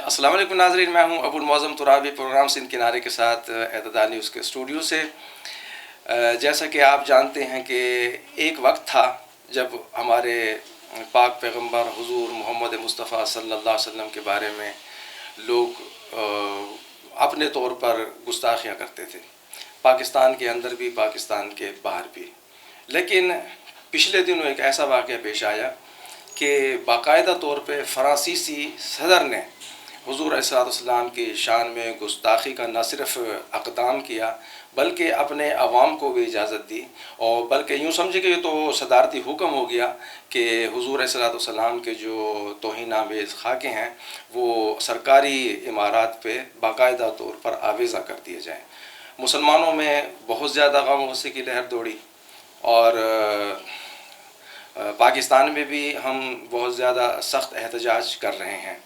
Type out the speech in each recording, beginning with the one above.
السلام علیکم ناظرین، میں ہوں ابو المعظم ترابی، پروگرام سندھ کنارے کے ساتھ اعتدال نیوز کے اسٹوڈیو سے۔ جیسا کہ آپ جانتے ہیں کہ ایک وقت تھا جب ہمارے پاک پیغمبر حضور محمد مصطفیٰ صلی اللہ علیہ وسلم کے بارے میں لوگ اپنے طور پر گستاخیاں کرتے تھے، پاکستان کے اندر بھی پاکستان کے باہر بھی۔ لیکن پچھلے دنوں ایک ایسا واقعہ پیش آیا کہ باقاعدہ طور پہ فرانسیسی صدر نے حضور علیہ السلام کی شان میں گستاخی کا نہ صرف اقدام کیا بلکہ اپنے عوام کو بھی اجازت دی، اور بلکہ یوں سمجھے کہ یہ تو صدارتی حکم ہو گیا کہ حضور علیہ السلام کے جو توہین آمیز خاکے ہیں وہ سرکاری عمارات پہ باقاعدہ طور پر آویزہ کر دیے جائیں۔ مسلمانوں میں بہت زیادہ غم و غصے کی لہر دوڑی، اور پاکستان میں بھی ہم بہت زیادہ سخت احتجاج کر رہے ہیں۔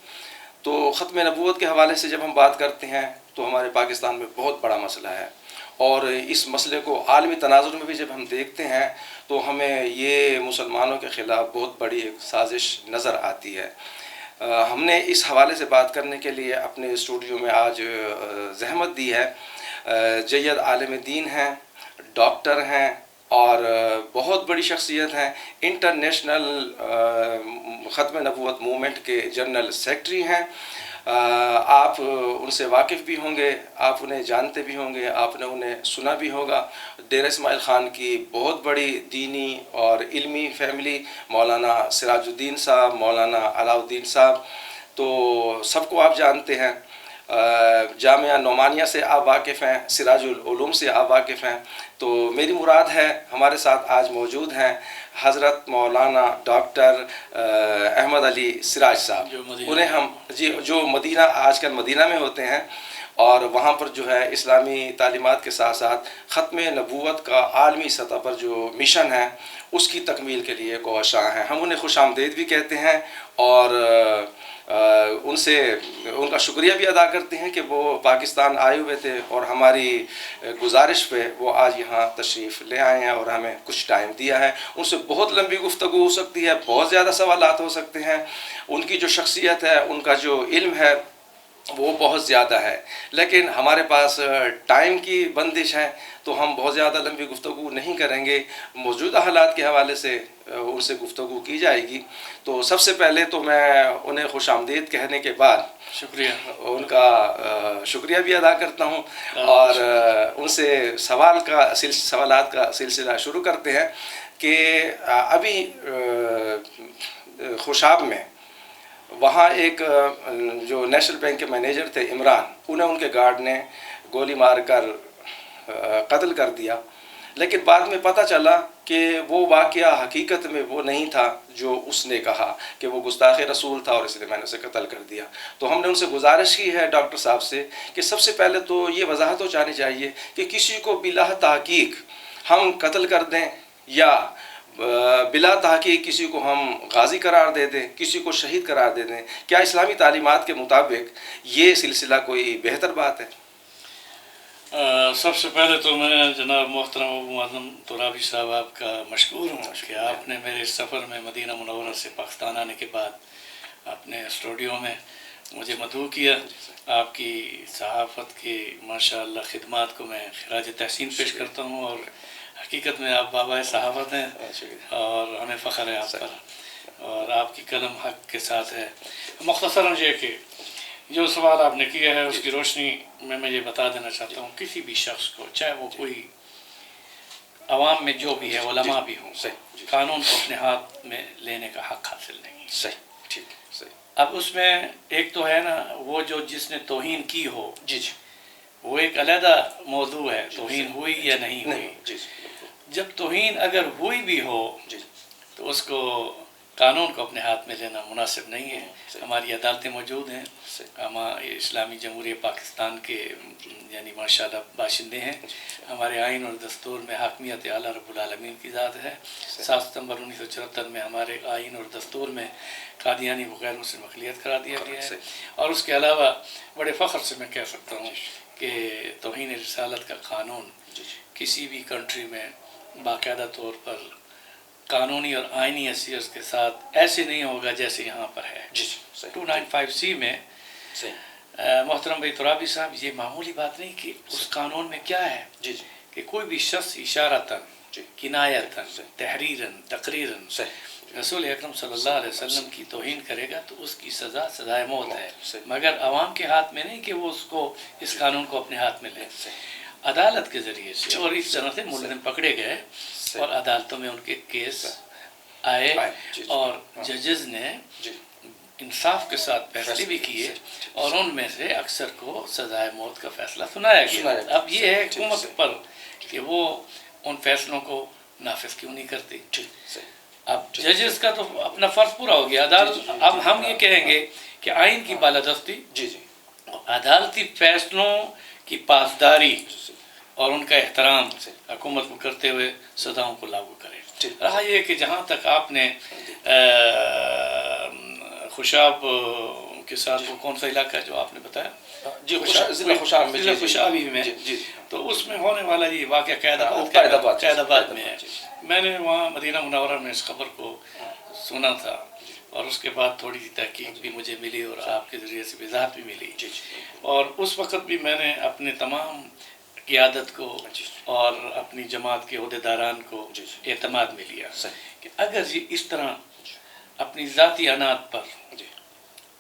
تو ختم نبوت کے حوالے سے جب ہم بات کرتے ہیں تو ہمارے پاکستان میں بہت بڑا مسئلہ ہے، اور اس مسئلے کو عالمی تناظر میں بھی جب ہم دیکھتے ہیں تو ہمیں یہ مسلمانوں کے خلاف بہت بڑی ایک سازش نظر آتی ہے۔ ہم نے اس حوالے سے بات کرنے کے لیے اپنے اسٹوڈیو میں آج زحمت دی ہے۔ جید عالم دین ہیں، ڈاکٹر ہیں، اور بہت بڑی شخصیت ہیں، انٹرنیشنل ختم نبوت موومنٹ کے جنرل سیکرٹری ہیں۔ آپ ان سے واقف بھی ہوں گے، آپ انہیں جانتے بھی ہوں گے، آپ نے انہیں سنا بھی ہوگا۔ ڈیرہ اسماعیل خان کی بہت بڑی دینی اور علمی فیملی، مولانا سراج الدین صاحب، مولانا علاء الدین صاحب، تو سب کو آپ جانتے ہیں۔ جامعہ نعمانیہ سے آپ واقف ہیں، سراج العلوم سے آپ واقف ہیں۔ تو میری مراد ہے ہمارے ساتھ آج موجود ہیں حضرت مولانا ڈاکٹر احمد علی سراج صاحب، انہیں ہم جو مدینہ آج کل مدینہ میں ہوتے ہیں، اور وہاں پر جو ہے اسلامی تعلیمات کے ساتھ ساتھ ختم نبوت کا عالمی سطح پر جو مشن ہے اس کی تکمیل کے لیے کوشاں ہیں۔ ہم انہیں خوش آمدید بھی کہتے ہیں، اور ان کا شکریہ بھی ادا کرتے ہیں کہ وہ پاکستان آئے ہوئے تھے، اور ہماری گزارش پہ وہ آج یہاں تشریف لے آئے ہیں اور ہمیں کچھ ٹائم دیا ہے۔ ان سے بہت لمبی گفتگو ہو سکتی ہے، بہت زیادہ سوالات ہو سکتے ہیں، ان کی جو شخصیت ہے، ان کا جو علم ہے وہ بہت زیادہ ہے، لیکن ہمارے پاس ٹائم کی بندش ہے تو ہم بہت زیادہ لمبی گفتگو نہیں کریں گے۔ موجودہ حالات کے حوالے سے ان سے گفتگو کی جائے گی۔ تو سب سے پہلے تو میں انہیں خوش آمدید کہنے کے بعد شکریہ، ان کا شکریہ بھی ادا کرتا ہوں، اور ان سے سوالات کا سلسلہ شروع کرتے ہیں کہ ابھی خوشاب میں وہاں ایک جو نیشنل بینک کے مینیجر تھے عمران، انہیں ان کے گارڈ نے گولی مار کر قتل کر دیا، لیکن بعد میں پتہ چلا کہ وہ واقعہ حقیقت میں وہ نہیں تھا جو اس نے کہا کہ وہ گستاخ رسول تھا اور اس لیے میں نے اسے قتل کر دیا۔ تو ہم نے ان سے گزارش کی ہے ڈاکٹر صاحب سے کہ سب سے پہلے تو یہ وضاحت ہو جانی چاہیے کہ کسی کو بلا تحقیق ہم قتل کر دیں یا بلا تحقیق کسی کو ہم غازی قرار دے دیں، کسی کو شہید قرار دے دیں، کیا اسلامی تعلیمات کے مطابق یہ سلسلہ کوئی بہتر بات ہے؟ سب سے پہلے تو میں جناب محترم ابو معظم ترابی صاحب آپ کا مشکور ہوں کہ آپ نے میرے سفر میں مدینہ منورہ سے پاکستان آنے کے بعد اپنے اسٹوڈیو میں مجھے مدعو کیا۔ آپ کی صحافت کی ماشاءاللہ خدمات کو میں خراج تحسین پیش کرتا ہوں، اور حقیقت میں آپ بابا صحافت ہیں اور ہمیں فخر ہے آپ پر، اور آپ کی قلم حق کے ساتھ ہے۔ مختصراً یہ کہ جو سوال آپ نے کیا ہے اس کی روشنی میں یہ بتا دینا چاہتا ہوں، کسی بھی شخص کو چاہے وہ کوئی عوام میں جو بھی ہے، علماء بھی ہوں، قانون کو اپنے ہاتھ میں لینے کا حق حاصل نہیں۔ صحیح، ٹھیک، صحیح۔ اب اس میں ایک تو ہے نا وہ جو جس نے توہین کی ہو، جی، وہ ایک علیحدہ موضوع ہے، توہین ہوئی یا نہیں ہوئی۔ جب توہین اگر ہوئی بھی ہو تو اس کو قانون کو اپنے ہاتھ میں لینا مناسب نہیں ہے۔ ہماری عدالتیں موجود ہیں، ہم اسلامی جمہوریہ پاکستان کے یعنی ماشاءاللہ باشندے ہیں۔ ہمارے آئین اور دستور میں حاکمیت اعلیٰ رب العالمین کی ذات ہے۔ 7 ستمبر 1974 میں ہمارے آئین اور دستور میں قادیانی کو غیر مسلم اقلیت قرار دیا گیا ہے، اور اس کے علاوہ بڑے فخر سے میں کہہ سکتا ہوں کہ توہین رسالت کا قانون کسی بھی کنٹری میں باقاعدہ طور پر قانونی اور آئینی حیثیت کے ساتھ ایسے نہیں ہوگا جیسے یہاں پر ہے۔ 295C میں محترم بھائی ترابی صاحب، یہ معمولی بات نہیں کہ اس قانون میں کیا ہے کہ کوئی بھی شخص اشارتاً، کنایتاً، تحریراً، تقریراً رسول اکرم صلی اللہ علیہ وسلم کی توہین کرے گا تو اس کی سزا سزائے موت ہے، مگر عوام کے ہاتھ میں نہیں کہ وہ اس قانون کو اپنے ہاتھ میں لے، عدالت کے ذریعے سے۔ اور اس طرح سے ملزم پکڑے گئے اور عدالتوں میں ان کے کیس آئے اور ججز نے انصاف کے ساتھ فیصلے بھی کیے اور ان میں سے اکثر کو سزائے موت کا فیصلہ سنایا گیا۔ اب یہ ہے حکومت پر کہ وہ ان فیصلوں کو نافذ کیوں نہیں کرتی۔ اب ججز کا تو اپنا فرض پورا ہو گیا، اب ہم یہ کہیں گے کہ آئین کی بالادستی، عدالتی فیصلوں کی پاسداری اور ان کا احترام حکومت کو کرتے ہوئے سزاؤں کو لاگو کرے۔ رہا یہ کہ جہاں تک آپ نے خوشاب کے ساتھ وہ کون سا علاقہ ہے جو آپ نے بتایا؟ ضلع خوشابی میں، تو اس میں ہونے والا یہ واقعہ قائد آباد میں ہے۔ میں نے وہاں مدینہ منورہ میں اس خبر کو سنا تھا اور اس کے بعد تھوڑی سی تحقیق بھی مجھے ملی اور آپ کے ذریعے سے وضاحت بھی ملی، اور اس وقت بھی میں نے اپنے تمام قیادت کو اور اپنی جماعت کے عہدیداران کو اعتماد میں لیا کہ اگر یہ اس طرح اپنی ذاتی عناد پر،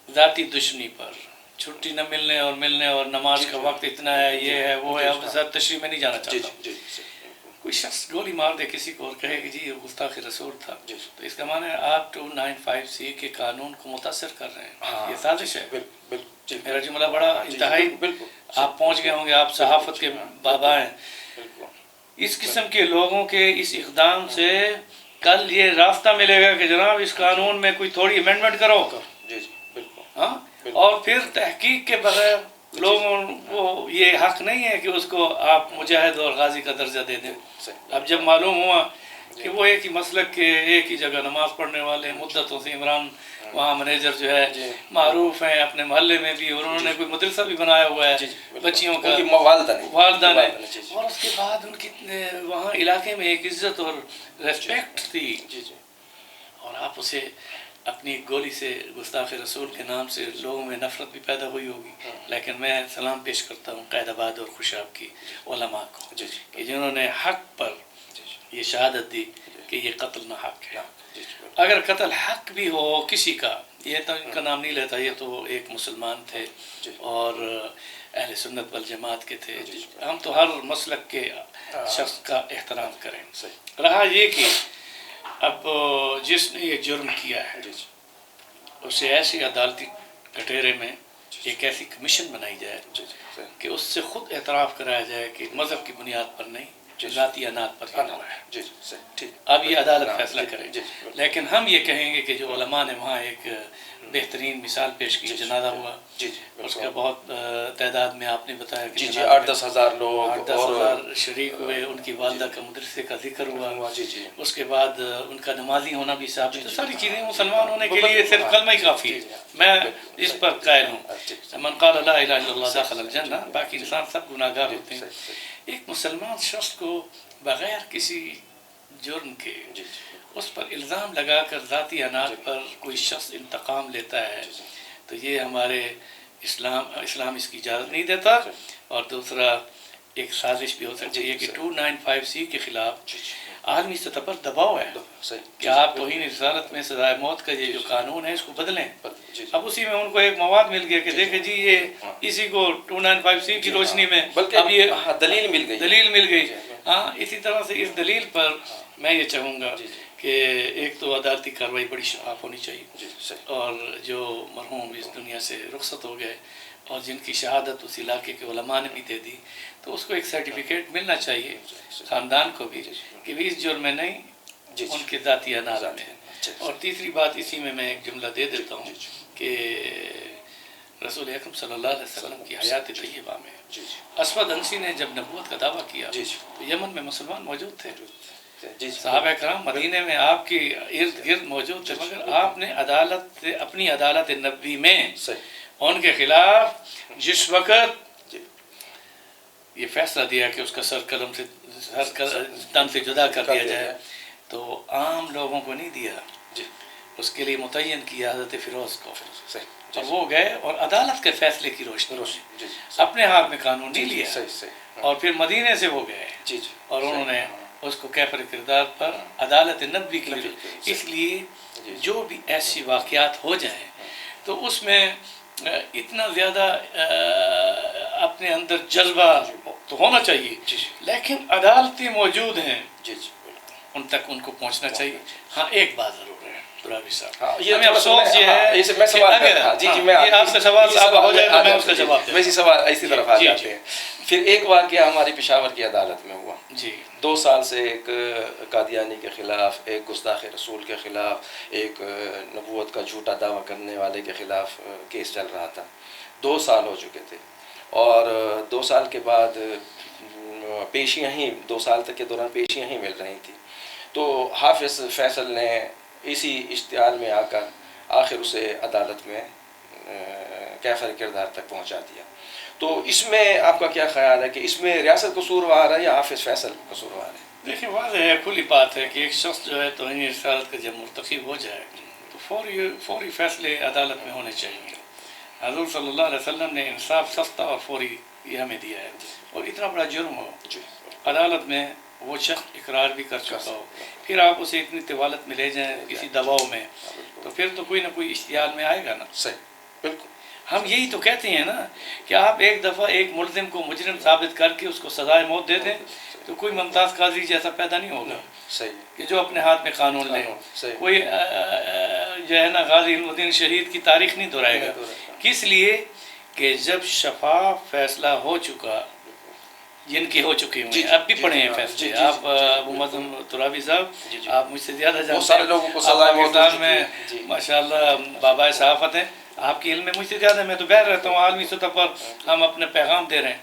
ذاتی دشمنی پر، چھٹی نہ ملنے اور نماز کا وقت اتنا ہے، یہ ہے وہ ہے، اب زیادہ تشریح میں نہیں جانا چاہتا۔ کوئی شخص گولی مار دے کسی کو اور کہے کہ جی یہ گستاخ رسول تھا، تو اس کا معنی ہے آپ 295C کے قانون کو متاثر کر رہے ہیں، یہ سازش ہے۔ میرا جملہ بڑا انتہائی، آپ پہنچ گئے ہوں گے، آپ صحافت کے بابا ہیں۔ اس قسم کے لوگوں کے اس اقدام سے کل یہ راستہ ملے گا کہ جناب اس قانون میں کوئی تھوڑی امینڈمنٹ کرو، ہاں، اور پھر تحقیق کے بغیر لوگوں کو یہ حق نہیں ہے کہ اس کو آپ مجاہد اور غازی کا درجہ دے دیں۔ اب جب معلوم ہوا کہ وہ ایک ہی مسلک کے، ایک ہی جگہ نماز پڑھنے والے مدتوں سے، عمران وہاں منیجر جو ہے معروف ہیں اپنے محلے میں بھی، اور انہوں نے کوئی مدرسہ بھی بنایا ہوا ہے بچیوں کا، والدہ نے، اور اس کے بعد ان کی وہاں علاقے میں ایک عزت اور ریسپیکٹ تھی، اور آپ اسے اپنی گولی سے، گستاخ رسول کے نام سے لوگوں میں نفرت بھی پیدا ہوئی ہوگی۔ لیکن میں سلام پیش کرتا ہوں قائد آباد اور خوشاب کی علماء کو کہ جنہوں نے حق پر یہ شہادت دی کہ یہ قتل نہ حق ہے۔ اگر قتل حق بھی ہو کسی کا، یہ تو ان کا نام نہیں لیتا، یہ تو ایک مسلمان تھے اور اہل سنت والجماعت کے تھے، ہم تو ہر مسلک کے شخص کا احترام کریں۔ رہا یہ کہ اب جس نے یہ جرم کیا ہے اسے ایسی عدالتی کٹہرے میں ایک ایسی کمیشن بنائی جائے کہ اس سے خود اعتراف کرایا جائے کہ مذہب کی بنیاد پر نہیں، ذاتی عناد پر ہوا ہے۔ اب یہ عدالت فیصلہ کرے، لیکن ہم یہ کہیں گے کہ جو علماء نے وہاں ایک بہترین مثال پیش کی، جنازہ ہوا، اس کا بہت تعداد میں آپ نے بتایا کہ 8-10 ہزار لوگ، 8-10 ہزار شریک ہوئے، ان کی والدہ کا مدرسے کا ذکر ہوا، اس کے بعد ان کا نمازی ہونا بھی ثابت ہے۔ ساری چیزیں مسلمان ہونے کے لیے صرف کلمہ ہی کافی ہے، میں اس پر قائل ہوں، من قال لا الہ الا اللہ دخل الجنہ، باقی انسان سب گناہ گار ہوتے ہیں۔ ایک مسلمان شخص کو بغیر کسی جرم کے اس پر الزام لگا کر ذاتی عناد پر کوئی شخص انتقام لیتا ہے تو یہ ہمارے اسلام اس کی اجازت نہیں دیتا۔ اور دوسرا ایک سازش بھی ہو سکتی ہے کہ 295C کے خلاف عالمی سطح پر دباؤ ہے کہ آپ توہین رسالت میں سزائے موت کا یہ جو قانون ہے اس کو بدلیں۔ اب اسی میں ان کو ایک مواد مل گیا کہ دیکھیں جی یہ اسی کو 295C کی روشنی میں اب یہ دلیل مل گئی۔ ہاں، اسی طرح سے اس دلیل پر میں یہ چاہوں گا کہ ایک تو عدالتی کارروائی بڑی شفاف ہونی چاہیے، اور جو مرحوم اس دنیا سے رخصت ہو گئے اور جن کی شہادت اس علاقے کے علماء نے بھی دے دی، تو اس کو ایک سرٹیفکیٹ ملنا چاہیے خاندان کو بھی کہ بھی اس جرم میں نہیں، ان کے ذاتی عناد میں۔ اور تیسری بات اسی میں ایک جملہ دے دیتا ہوں کہ رسول اکرم صلی اللہ علیہ وسلم کی حیات طیبہ میں اسود انسی نے جب نبوت کا دعویٰ کیا تو یمن میں مسلمان موجود تھے، صحابہ کرام مدینے میں آپ کے ارد گرد موجود تھے، مگر آپ نے عدالت سے، اپنی عدالت نبوی میں ان کے خلاف جس وقت یہ فیصلہ دیا کہ اس کا سر قلم سے، تن سے جدا کر دیا جائے، تو عام لوگوں کو نہیں دیا، اس کے لیے متعین کیا حضرت فیروز کو، اور وہ گئے اور عدالت کے فیصلے کی روشنی میں اپنے ہاتھ میں قانون نہیں لیا، اور پھر مدینے سے وہ گئے اور انہوں نے اس کو کیفر کردار پر عدالت نبوی کی. اس لیے جو بھی ایسی واقعات ہو جائیں تو اس میں اتنا زیادہ اپنے اندر جذبہ تو ہونا چاہیے، لیکن عدالتیں موجود ہیں ان تک ان کو پہنچنا چاہیے. ہاں ایک بات ضرور ہے ترابی صاحب، ہمیں افسوس یہ ہے کہ اگر یہ آپ سے سوال صاحب ہو جائے تو میں اس کا جواب دوں. ویسی سوال اسی طرف آ جاتے ہیں. پھر ایک واقعہ ہماری پشاور کی عدالت میں ہوا. 2 سال سے ایک قادیانی کے خلاف، ایک گستاخ رسول کے خلاف، ایک نبوت کا جھوٹا دعویٰ کرنے والے کے خلاف کیس چل رہا تھا. 2 سال ہو چکے تھے، اور 2 سال کے بعد پیشیاں ہی 2 سال تک کے دوران پیشیاں ہی مل رہی تھیں. تو حافظ فیصل نے اسی اشتعال میں آ کر آخر اسے عدالت میں کیفر کردار تک پہنچا دیا. تو اس میں آپ کا کیا خیال ہے کہ اس میں ریاست قصوروار ہے یا حافظ فیصل قصوروار ہے؟ دیکھیں، واضح ہے، کھلی بات ہے کہ ایک شخص جو ہے توہین رسالت کا جب مرتکب ہو جائے تو فوری فیصلے عدالت میں ہونے چاہیے. حضور صلی اللہ علیہ وسلم نے انصاف سستا اور فوری یہ ہمیں دیا ہے. اور اتنا بڑا جرم ہو عدالت میں وہ شخص اقرار بھی کر چکا ہو، پھر آپ اسے اتنی طوالت میں لے جائیں کسی دباؤ میں، تو پھر تو کوئی نہ کوئی اشتعال میں آئے گا نا. صحیح، بالکل. ہم یہی تو کہتے ہیں نا کہ آپ ایک دفعہ ایک ملزم کو مجرم ثابت کر کے اس کو سزائے موت دے دیں تو کوئی ممتاز قاضی جیسا پیدا نہیں ہوگا کہ جو اپنے ہاتھ میں قانون لے. کوئی جو ہے نا غازی الدین شہید کی تاریخ نہیں دہرائے گا. کس لیے کہ جب شفاف فیصلہ ہو چکا، جن کی ہو چکی ہوئی اب بھی پڑھے ہیں فیصلے. آپ ابو مظہر ترابی صاحب، آپ مجھ سے زیادہ جانتے ہیں، پاکستان میں ماشاءاللہ بابا صحافت ہیں، آپ کی علم میں مجھ سے زیادہ. میں تو بہر رہتا ہوں، عالمی سطح پر ہم اپنے پیغام دے رہے ہیں،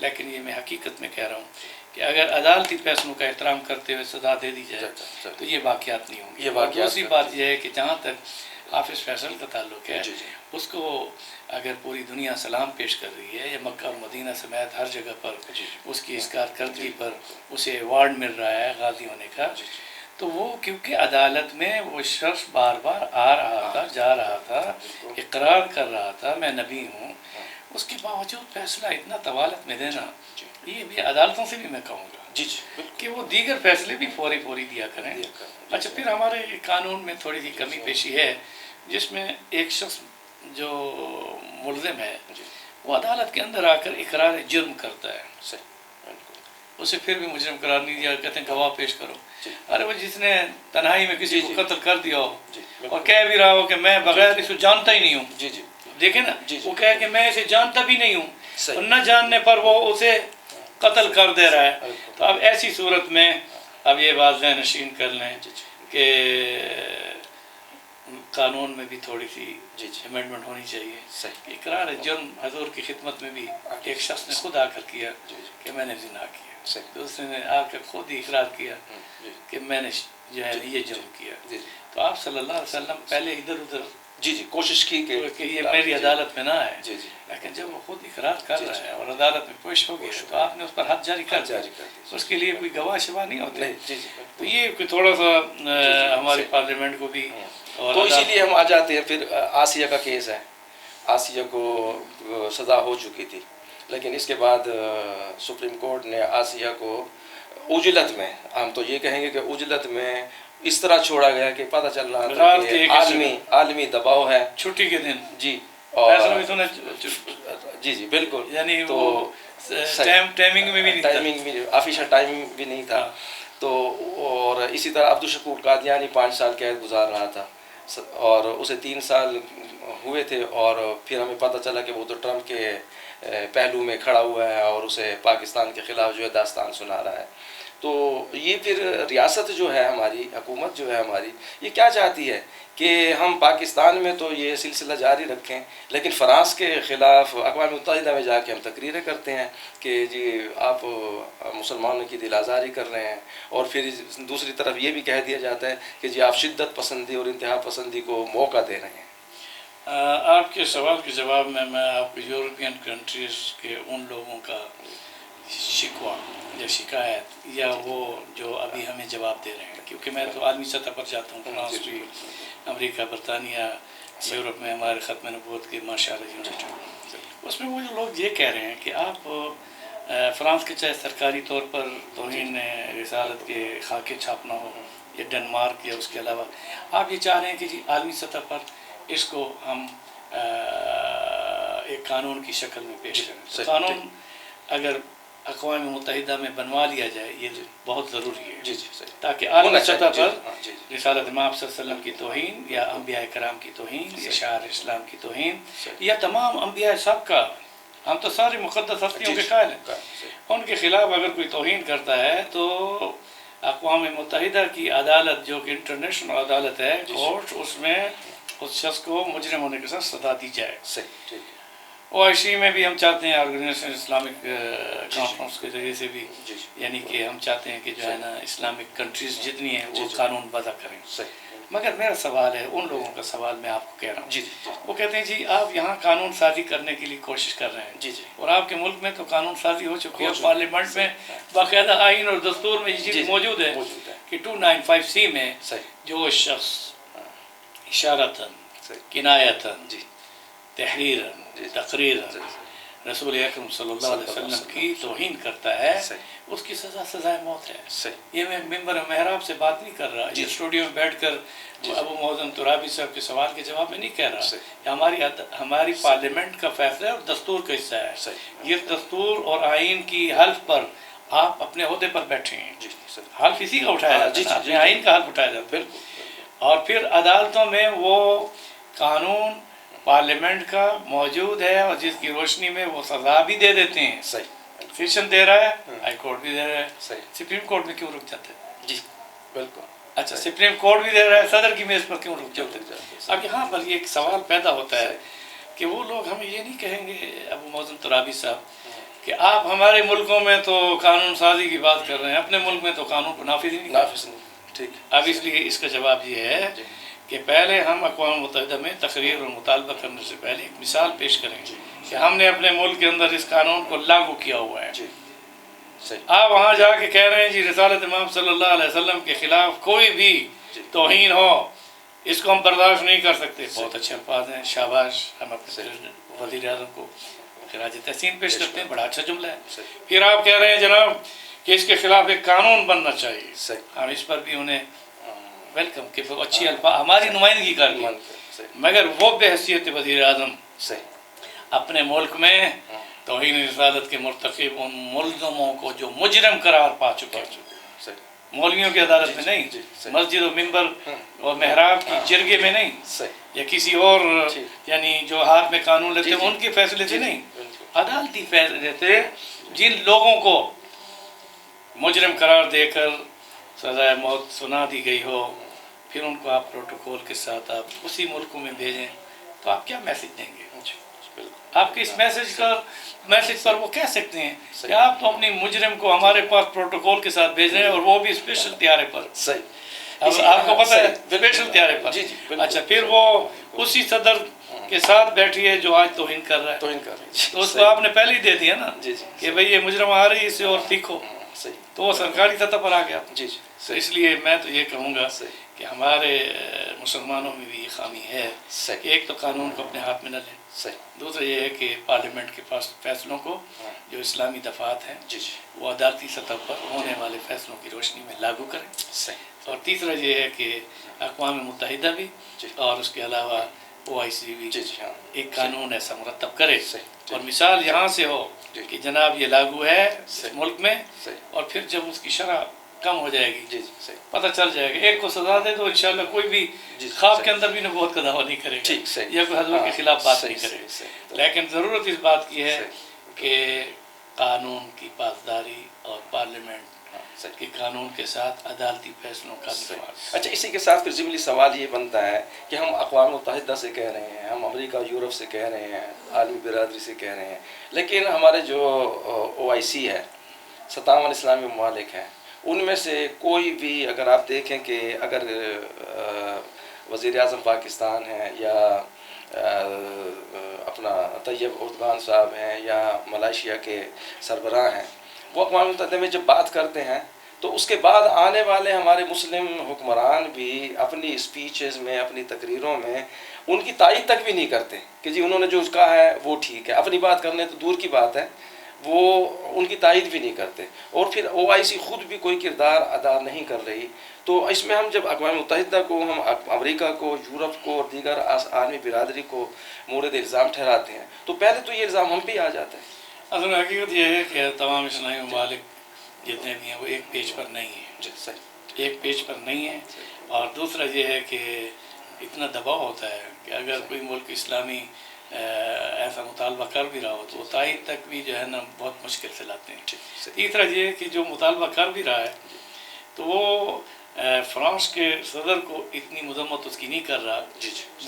لیکن یہ میں حقیقت میں کہہ رہا ہوں کہ اگر عدالتی فیصلوں کا احترام کرتے ہوئے سزا دے دی جائے تو یہ واقعات نہیں ہوں گے. دوسری بات یہ ہے کہ جہاں تک حافظ فیصل کا تعلق ہے، اس کو اگر پوری دنیا سلام پیش کر رہی ہے، یا مکہ اور مدینہ سمیت ہر جگہ پر اس کی اس کارکردگی پر اسے ایوارڈ مل رہا ہے غازی ہونے کا، تو وہ کیونکہ عدالت میں وہ شخص بار بار آ رہا تھا، جا رہا تھا، اقرار کر رہا تھا میں نبی ہوں، اس کے باوجود فیصلہ اتنا طوالت میں دینا، یہ بھی عدالتوں سے بھی میں کہوں گا کہ وہ دیگر فیصلے بھی فوری دیا کریں. اچھا، پھر ہمارے قانون میں تھوڑی سی کمی پیشی ہے جس میں ایک شخص جو ملزم ہے وہ عدالت کے اندر آ کر اقرار جرم کرتا ہے، اسے پھر بھی مجرم قرار نہیں دیا، کہتے ہیں گواہ پیش کرو. ارے وہ جس نے تنہائی میں کسی کو قتل کر دیا ہو اور کہہ بھی رہا ہو کہ میں بغیر اس کو جانتا ہی نہیں ہوں، دیکھیں نا، وہ کہے کہ میں اسے جانتا بھی نہیں ہوں، اور نہ جاننے پر وہ اسے قتل کر دے رہا ہے. تو اب ایسی صورت میں اب یہ بات ذہن نشین کر لیں کہ قانون میں بھی تھوڑی سی امینڈمنٹ ہونی چاہیے. اقرار جرم حضور کی خدمت میں بھی ایک شخص نے خود آ کر کیا کہ میں نے زنا کیا، دوسرے نے آ کر خود ہی اقرار کیا کہ میں نے جو ہے یہ جرم کیا. تو آپ صلی اللہ علیہ وسلم پہلے ادھر ادھر کوشش کی کہ یہ میری عدالت میں نہ آئے، لیکن جب وہ خود اقرار کر رہا ہے اور عدالت میں پیش ہو گیا تو آپ نے اس پر حد جاری کر دیا. اس کے لیے کوئی گواہ شواہ نہیں ہوتے. تو یہ تھوڑا سا ہماری پارلیمنٹ کو بھی، تو اسی لیے ہم آ جاتے ہیں. پھر آسیہ کا کیس ہے. آسیہ کو سزا ہو چکی تھی، لیکن اس کے بعد سپریم کورٹ نے آسیہ کو عجلت میں، ہم تو یہ کہیں گے کہ عجلت میں اس طرح چھوڑا گیا کہ پتہ چل رہا تھا کہ عالمی دباؤ ہے چھٹی کے دن. اور جی بالکل، یعنی تو ٹائمنگ میں بھی نہیں تھا، آفیشل ٹائمنگ بھی نہیں تھا. تو اور اسی طرح عبدالشکور قادیانی 5 سال قید گزار رہا تھا، اور اسے 3 سال ہوئے تھے، اور پھر ہمیں پتہ چلا کہ وہ تو ٹرمپ کے پہلو میں کھڑا ہوا ہے اور اسے پاکستان کے خلاف جو ہے داستان سنا رہا ہے. تو یہ پھر ریاست جو ہے ہماری، حکومت جو ہے ہماری، یہ کیا چاہتی ہے کہ ہم پاکستان میں تو یہ سلسلہ جاری رکھیں، لیکن فرانس کے خلاف اقوام متحدہ میں جا کے ہم تقریریں کرتے ہیں کہ جی آپ مسلمانوں کی دل آزاری کر رہے ہیں، اور پھر دوسری طرف یہ بھی کہہ دیا جاتا ہے کہ جی آپ شدت پسندی اور انتہا پسندی کو موقع دے رہے ہیں. آپ کے سوال کے جواب میں آپ کو یورپین کنٹریز کے ان لوگوں کا شکوہ یا شکایت یا وہ جو ابھی ہمیں جواب دے رہے ہیں، کیونکہ میں تو عالمی سطح پر جاتا ہوں، فرانس بھی، امریکہ، برطانیہ، یورپ میں ہمارے ختم نبوت کی ماشاءاللہ یونٹ، اس میں وہ جو لوگ یہ کہہ رہے ہیں کہ آپ فرانس کے چاہے سرکاری طور پر توہین رسالت کے خاکے چھاپنا ہو، یا ڈنمارک یا اس کے علاوہ آپ یہ چاہ رہے ہیں کہ جی عالمی سطح پر اس کو ہم ایک قانون کی شکل میں پیش کریں. قانون اگر اقوام متحدہ میں بنوا لیا جائے یہ بہت ضروری ہے تاکہ عالمی سطح پر رسالت امام صلی اللہ علیہ وسلم کی توہین یا انبیاء کرام کی توہین یا شعائر اسلام کی توہین یا تمام انبیاء سب کا، ہم تو ساری مقدس ہستیوں کے قائل ہیں، ان کے خلاف اگر کوئی توہین کرتا ہے تو اقوام متحدہ کی عدالت جو کہ انٹرنیشنل عدالت ہے کورٹ، اس میں اس شخص کو مجرم ہونے کے ساتھ سزا دی جائے. OIC میں بھی ہم چاہتے ہیں، آرگنائزیشن اسلامک کانفرنس کے ذریعے سے بھی، یعنی کہ ہم چاہتے ہیں کہ جو ہے نا اسلامک کنٹریز جتنی ہیں وہ قانون وضع کریں. مگر میرا سوال ہے، ان لوگوں کا سوال میں آپ کو کہہ رہا ہوں، وہ کہتے ہیں جی آپ یہاں قانون سازی کرنے کے لیے کوشش کر رہے ہیں، اور آپ کے ملک میں تو قانون سازی ہو چکی ہے، پارلیمنٹ میں باقاعدہ آئین اور دستور میں یہ چیز موجود ہے کہ 295C میں جو شخص اشارتاً، کنایتاً، تحریراً، تقریراً رسول اکرم صلی اللہ علیہ وسلم کی توہین کرتا ہے اس کی سزا سزائے موت ہے. یہ میں ممبر محراب سے بات نہیں کر رہا، یہ اسٹوڈیو میں بیٹھ کر ابو محسن ترابی صاحب کے سوال کے جواب میں نہیں کہہ رہا. یہ ہماری پارلیمنٹ کا فیصلہ ہے اور دستور کا حصہ ہے. یہ دستور اور آئین کی حلف پر آپ اپنے عہدے پر بیٹھے ہیں، حلف اسی کا اٹھایا جاتا ہے، اپنے آئین کا حلف اٹھایا جاتا ہے، اور پھر عدالتوں میں وہ قانون پارلیمنٹ کا موجود ہے اور جس کی روشنی میں وہ سزا بھی دے دیتے ہیں. سیشن دے رہا ہے، ہائی کورٹ بھی دے رہا ہے، سپریم کورٹ میں کیوں رک جاتے ہیں؟ جی بالکل. اچھا سپریم کورٹ بھی دے رہا ہے، صدر کی میز پر کیوں رک جاتے ہیں؟ اب یہاں پر یہ ایک سوال پیدا ہوتا ہے کہ وہ لوگ ہمیں یہ نہیں کہیں گے ابو محسن ترابی صاحب کہ آپ ہمارے ملکوں میں تو قانون سازی کی بات کر رہے ہیں، اپنے ملک میں تو قانون کو نافذ نہیں نافذ نہیں. ٹھیک. اب اس لیے اس کا جواب یہ ہے کہ پہلے ہم اقوام متحدہ میں تقریر اور مطالبہ کرنے سے پہلے ایک مثال پیش کریں گے کہ ہم نے اپنے ملک کے اندر اس قانون کو لاگو کیا ہوا ہے. آپ وہاں جا کے کہہ رہے ہیں جی رسالت امام صلی اللہ علیہ وسلم کے خلاف کوئی بھی توہین ہو اس کو ہم برداشت نہیں کر سکتے. بہت اچھے الفاظ ہیں، شاباش، ہم اپنے وزیر اعظم کو خراج تحسین پیش کرتے ہیں، بڑا اچھا جملہ ہے. پھر آپ کہہ رہے ہیں جناب کہ اس کے خلاف ایک قانون بننا چاہیے، ہم اس پر بھی انہیں ویلکم کہ وہ اچھی الفاظ ہماری نمائندگی کر لی، مگر وہ بحیثیت وزیر اعظم اپنے ملک میں توہین رسالت کے مرتکب ان ملزموں کو جو مجرم قرار پا چکے ہیں، مولویوں کی عدالت میں نہیں، مسجد و ممبر اور محراب کی جرگے میں نہیں، یا کسی اور یعنی جو ہاتھ میں قانون لیتے ہیں ان کے فیصلے سے نہیں، عدالتی فیصلے سے جن لوگوں کو مجرم قرار دے کر سزائے موت سنا دی گئی ہو، پھر ان کو آپ پروٹوکول کے ساتھ آپ اسی ملکوں میں بھیجیں تو آپ کیا میسج دیں گے؟ آپ کے اس میسج پر وہ کہہ سکتے ہیں کہ آپ تو اپنی مجرم کو ہمارے پاس پروٹوکول کے ساتھ بھیج رہے ہیں اور وہ بھی اسپیشل طیارے پر. اب آپ کو پتہ ہے اسپیشل طیارے پر. اچھا پھر وہ اسی صدر کے ساتھ بیٹھی ہے جو آج توہین کر رہا ہے، تو اس کو آپ نے پہلے ہی دے دیا نا کہ بھئی یہ مجرم آ رہی ہے، اسے اور سیکھو، تو وہ سرکاری سطح پر آ گیا. تو اس لیے میں تو یہ کہوں گا کہ ہمارے مسلمانوں میں بھی یہ خامی ہے کہ ایک تو قانون کو اپنے ہاتھ میں نہ لیں، دوسرا یہ ہے کہ پارلیمنٹ کے پاس فیصلوں کو جو اسلامی دفعات ہیں وہ عدالتی سطح پر ہونے والے فیصلوں کی روشنی میں لاگو کریں، اور تیسرا یہ ہے کہ اقوام متحدہ بھی اور اس کے علاوہ OIC بھی ایک قانون ایسا مرتب کرے اور مثال یہاں سے ہو کہ جناب یہ لاگو ہے ملک میں، اور پھر جب اس کی شرح کم ہو جائے گی پتہ چل جائے گا، ایک کو سزا دے تو انشاءاللہ کوئی بھی خواب کے اندر بھی نبوت کا دعویٰ نہیں کرے گا یا کوئی حضور کے خلاف بات نہیں کرے گا. لیکن ضرورت اس بات کی ہے کہ قانون کی پاسداری اور پارلیمنٹ کے قانون کے ساتھ عدالتی فیصلوں کا نفاذ. اچھا اسی کے ساتھ پھر ضمنی سوال یہ بنتا ہے کہ ہم اقوام متحدہ سے کہہ رہے ہیں، ہم امریکہ یورپ سے کہہ رہے ہیں، عالمی برادری سے کہہ رہے ہیں، لیکن ہمارے جو OIC ہے 57 اسلامی ممالک ہیں، ان میں سے کوئی بھی اگر آپ دیکھیں کہ اگر وزیر اعظم پاکستان ہیں یا اپنا طیب اردگان صاحب ہیں یا ملائیشیا کے سربراہ ہیں، وہ اقوام متحدہ میں جب بات کرتے ہیں تو اس کے بعد آنے والے ہمارے مسلم حکمران بھی اپنی اسپیچز میں، اپنی تقریروں میں ان کی تائید تک بھی نہیں کرتے کہ جی انہوں نے جو کہا ہے وہ ٹھیک ہے. اپنی بات کرنے تو دور کی بات ہے، وہ ان کی تائید بھی نہیں کرتے. اور پھر OIC خود بھی کوئی کردار ادا نہیں کر رہی. تو اس میں ہم جب اقوام متحدہ کو، ہم امریکہ کو، یورپ کو اور دیگر عالمی برادری کو مورد الزام ٹھہراتے ہیں تو پہلے تو یہ الزام ہم پہ آ جاتا ہے. اصل حقیقت یہ ہے کہ تمام اسلامی ممالک جتنے بھی ہیں وہ ایک پیج پر نہیں ہیں. جی صحیح. ایک پیج پر نہیں ہیں. اور دوسرا یہ ہے کہ اتنا دباؤ ہوتا ہے کہ اگر کوئی ملک اسلامی ایسا مطالبہ کر بھی رہا ہو تو وہ تائید تک بھی جو ہے نا بہت مشکل سے لاتے ہیں. تیسرا یہ ہے کہ جو مطالبہ کر بھی رہا ہے تو وہ فرانس کے صدر کو اتنی مذمت اس کی نہیں کر رہا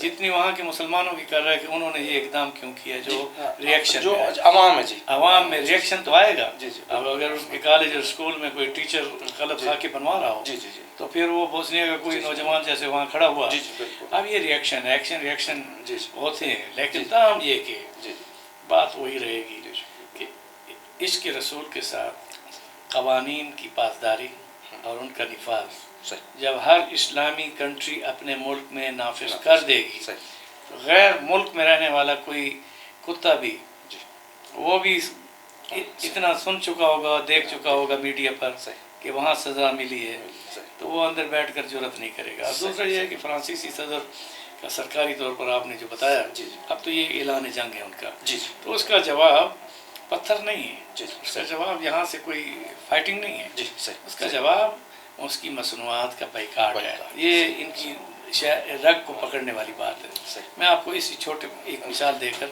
جتنی وہاں کے مسلمانوں کی کر رہا ہے کہ انہوں نے یہ اقدام کیوں کیا. جو ریئیکشن جو عوام ہے، جی عوام میں ریئیکشن تو آئے گا. اب اگر اس کے کالج اور اسکول میں کوئی ٹیچر غلط کھا کے بنوا رہا ہو تو پھر وہ بوسنیا کا کوئی نوجوان جیسے وہاں کھڑا ہوا. اب یہ ریئیکشن ہوتے ہیں، لیکن تاہم یہ کہ بات وہی رہے گی کہ عشق رسول کے ساتھ قوانین کی پاسداری اور ان کا نفاذ جب ہر اسلامی کنٹری اپنے ملک میں نافذ کر دے گی تو غیر ملک میں رہنے والا کوئی کتا بھی وہ بھی اتنا سن چکا ہوگا، دیکھ چکا ہوگا میڈیا پر کہ وہاں سزا ملی ہے تو وہ اندر بیٹھ کر جرأت نہیں کرے گا. دوسرا یہ ہے کہ فرانسیسی صدر کا سرکاری طور پر آپ نے جو بتایا اب تو یہ اعلان جنگ ہے ان کا، تو اس کا جواب پتھر نہیں ہے. اس کا جواب یہاں سے کوئی فائٹنگ نہیں ہے. اس کا جواب اس کی مصنوعات کا بائیکاٹ ہے. یہ ان کی رگ کو پکڑنے والی بات ہے. میں آپ کو اسی چھوٹے ایک مثال دے کر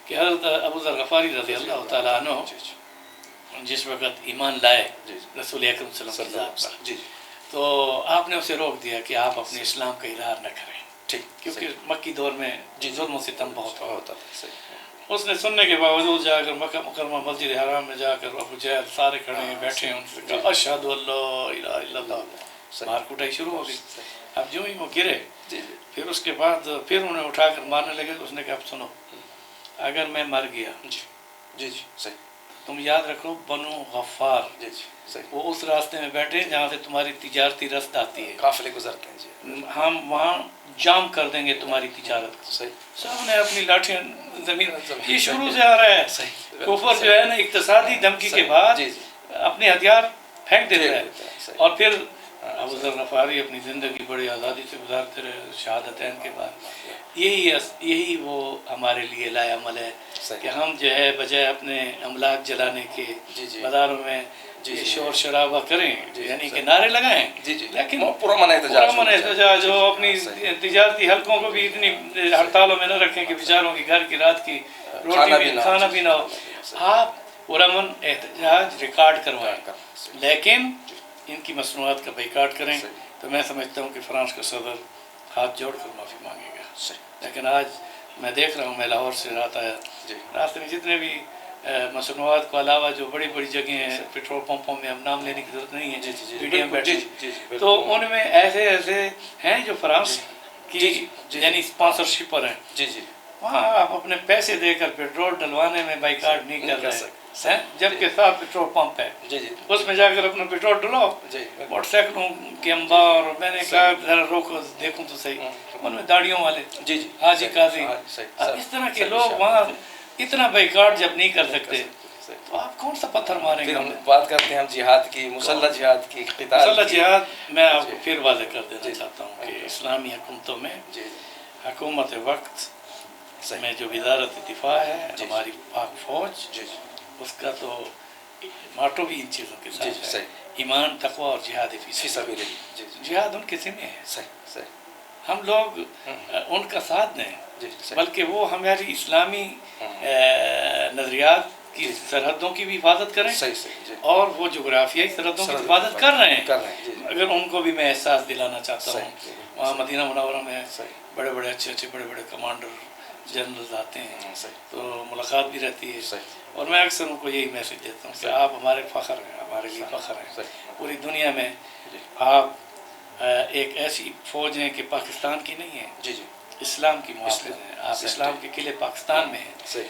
کہ حضرت ابو ذر غفاری رضی اللہ تعالیٰ عنہ جس وقت ایمان لائے رسول اکرم صلی اللہ علیہ وسلم پر تو آپ نے اسے روک دیا کہ آپ اپنے اسلام کا اظہار نہ کریں کیونکہ مکی دور میں ظلم و ستم بہت ہوتا تھا. اس نے سننے کے باوجود جا کر مکہ مکرمہ مسجد حرام میں جا کر ابو جہل سارے کھڑے ہیں بیٹھے ہیں، ان سے کہا اشہد اللہ الہ الا اللہ. مار کٹائی شروع ہو گئی. اب جو ہی وہ گرے پھر اس کے بعد پھر انہیں اٹھا کر مارنے لگے. اس نے کہا اب سنو، اگر میں مر گیا تم یاد رکھو بنو غفار وہ اس راستے میں بیٹھے جہاں سے تمہاری تجارتی رست آتی ہے، قافلے گزرتے ہیں، ہم وہاں جام کر دیں گے تمہاری تجارت کو. سب نے اپنی لاٹھیاں زمین، یہ شروع سے آ رہا ہے. کفر جو ہے نا اقتصادی دھمکی کے بعد اپنے ہتھیار پھینک دیتا ہے. اور پھر ابو ذر غفاری اپنی زندگی بڑی آزادی سے گزارتے رہے شہادتین کے بعد. یہی وہ ہمارے لیے لائے عمل ہے کہ ہم جو ہے بجائے اپنے املاک جلانے کے بازاروں میں شور شرابہ کریں، یعنی کہ نعرے لگائیں، لیکن پرامن احتجاج جو اپنی تجارتی حلقوں کو بھی اتنی ہڑتالوں میں نہ رکھیں کہ بیچاروں کی گھر کی رات کی روٹی کھانا بھی نہ ہو. آپ پرامن احتجاج ریکارڈ کروائیں لیکن ان کی مصنوعات کا بائیکاٹ کریں. تو میں سمجھتا ہوں کہ فرانس کا صدر ہاتھ جوڑ کر معافی مانگے گا. لیکن آج میں دیکھ رہا ہوں، میں لاہور سے رات آیا، راستے میں جتنے بھی مصنوعات کو علاوہ جو بڑی بڑی جگہیں ہیں پیٹرول پمپوں میں، اب نام لینے کی ضرورت نہیں ہے، میڈیم بیٹھے تو ان میں ایسے ہیں جو فرانس کی یعنی اسپانسرشپ پر ہیں. وہاں آپ اپنے پیسے دے کر پیٹرول ڈلوانے میں بائیکاٹ نہیں کر رہے ہیں، جبکہ ساتھ پیٹرول پمپ ہے اس میں جا کر اپنا پیٹرول ڈلواؤ. موٹر سائیکلوں کے انبار، اور میں نے کہا ذرا روکو دیکھوں تو صحیح، ان میں داڑیوں والے حاجی قاضی، اس طرح کے لوگ وہاں اتنا بائیکاٹ جب نہیں کر سکتے تو آپ کون سا پتھر ماریں گے. ہم بات کرتے ہیں ہم جہاد کی، مسلح جہاد کی، مسلح جہاد. میں آپ کو پھر واضح کر دینا چاہتا ہوں کہ اسلامی حکومتوں میں حکومت وقت میں جو وزارت دفاع ہے ہماری پاک فوج، اس کا تو ماٹو بھی ان چیزوں کے ساتھ ہے، ایمان، تقوی اور جہاد فی سبیل اللہ. جہاد ان کے ذمہ ہے، ہم لوگ ان کا ساتھ دیں، بلکہ وہ ہماری اسلامی نظریات کی سرحدوں کی بھی حفاظت کریں اور وہ جغرافیائی سرحدوں کی حفاظت کر رہے ہیں. اگر ان کو بھی میں احساس دلانا چاہتا ہوں، وہاں مدینہ منورہ میں بڑے بڑے اچھے بڑے بڑے کمانڈر جنرل آتے ہیں تو ملاقات بھی رہتی ہے، اور میں اکثر ان کو یہی میسج دیتا ہوں کہ آپ ہمارے فخر ہیں، ہمارے لیے فخر ہیں. پوری دنیا میں آپ ایک ایسی فوج ہیں کہ پاکستان کی نہیں ہے، اسلام کی محافظ ہیں. آپ اسلام کے قلعے پاکستان میں ہیں.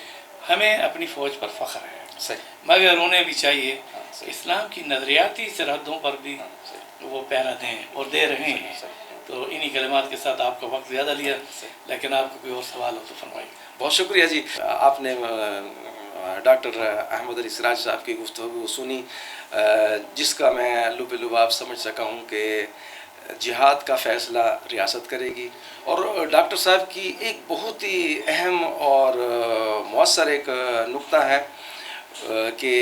ہمیں اپنی فوج پر فخر ہے، صحیح، مگر انہیں بھی چاہیے ہاں، کہ صحیح، اسلام کی نظریاتی سرحدوں پر بھی ہاں، صحیح، وہ پہرا دیں اور دے رہے ہیں۔ صحیح، تو انہی کلمات کے ساتھ آپ کا وقت زیادہ لیا، صحیح۔ لیکن آپ کو کوئی اور سوال ہو تو فرمائیے۔ بہت شکریہ جی، آپ نے ڈاکٹر احمد علی سراج صاحب کی گفتگو سنی، جس کا میں لب لباب سمجھ سکا ہوں کہ جہاد کا فیصلہ ریاست کرے گی، اور ڈاکٹر صاحب کی ایک بہت ہی اہم اور مؤثر ایک نقطہ ہے کہ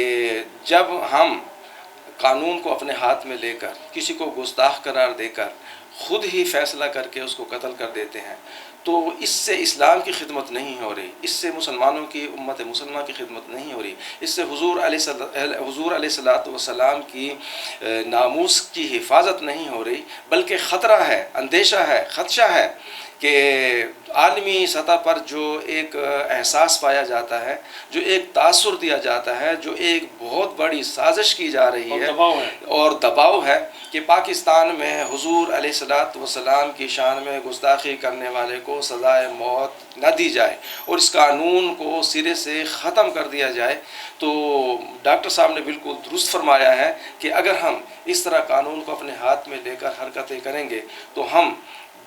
جب ہم قانون کو اپنے ہاتھ میں لے کر کسی کو گستاخ قرار دے کر خود ہی فیصلہ کر کے اس کو قتل کر دیتے ہیں، تو اس سے اسلام کی خدمت نہیں ہو رہی، اس سے مسلمانوں کی امت مسلمہ کی خدمت نہیں ہو رہی، اس سے حضور علیہ الصلوۃ والسلام کی ناموس کی حفاظت نہیں ہو رہی، بلکہ خطرہ ہے، اندیشہ ہے، خدشہ ہے کہ عالمی سطح پر جو ایک احساس پایا جاتا ہے، جو ایک تاثر دیا جاتا ہے، جو ایک بہت بڑی سازش کی جا رہی ہے اور دباؤ ہے کہ پاکستان میں حضور علیہ الصلوۃ والسلام کی شان میں گستاخی کرنے والے کو سزائے موت نہ دی جائے اور اس قانون کو سرے سے ختم کر دیا جائے۔ تو ڈاکٹر صاحب نے بالکل درست فرمایا ہے کہ اگر ہم اس طرح قانون کو اپنے ہاتھ میں لے کر حرکتیں کریں گے تو ہم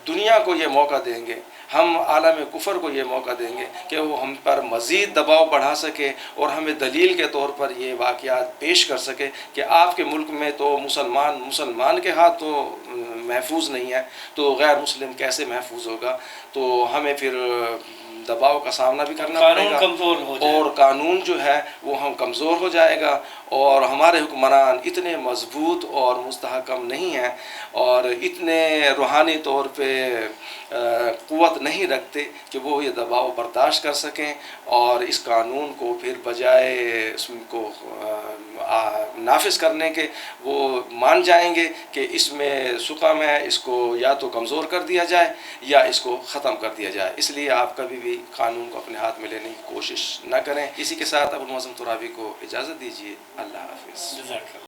دنیا کو یہ موقع دیں گے، ہم عالم کفر کو یہ موقع دیں گے کہ وہ ہم پر مزید دباؤ بڑھا سکے اور ہمیں دلیل کے طور پر یہ واقعات پیش کر سکے کہ آپ کے ملک میں تو مسلمان کے ہاتھ تو محفوظ نہیں ہے، تو غیر مسلم کیسے محفوظ ہوگا؟ تو ہمیں پھر دباؤ کا سامنا بھی کرنا پڑے گا، کمزور ہو جائے اور قانون جو ہے وہ ہم کمزور ہو جائے گا، اور ہمارے حکمران اتنے مضبوط اور مستحکم نہیں ہیں اور اتنے روحانی طور پہ قوت نہیں رکھتے کہ وہ یہ دباؤ برداشت کر سکیں اور اس قانون کو پھر بجائے اس کو نافذ کرنے کے وہ مان جائیں گے کہ اس میں سقم ہے، اس کو یا تو کمزور کر دیا جائے یا اس کو ختم کر دیا جائے۔ اس لیے آپ کبھی بھی قانون کو اپنے ہاتھ میں لینے کی کوشش نہ کریں۔ اسی کے ساتھ ابو المعظم ترابی کو اجازت دیجیے، اللہ حافظ۔ جزاک اللہ۔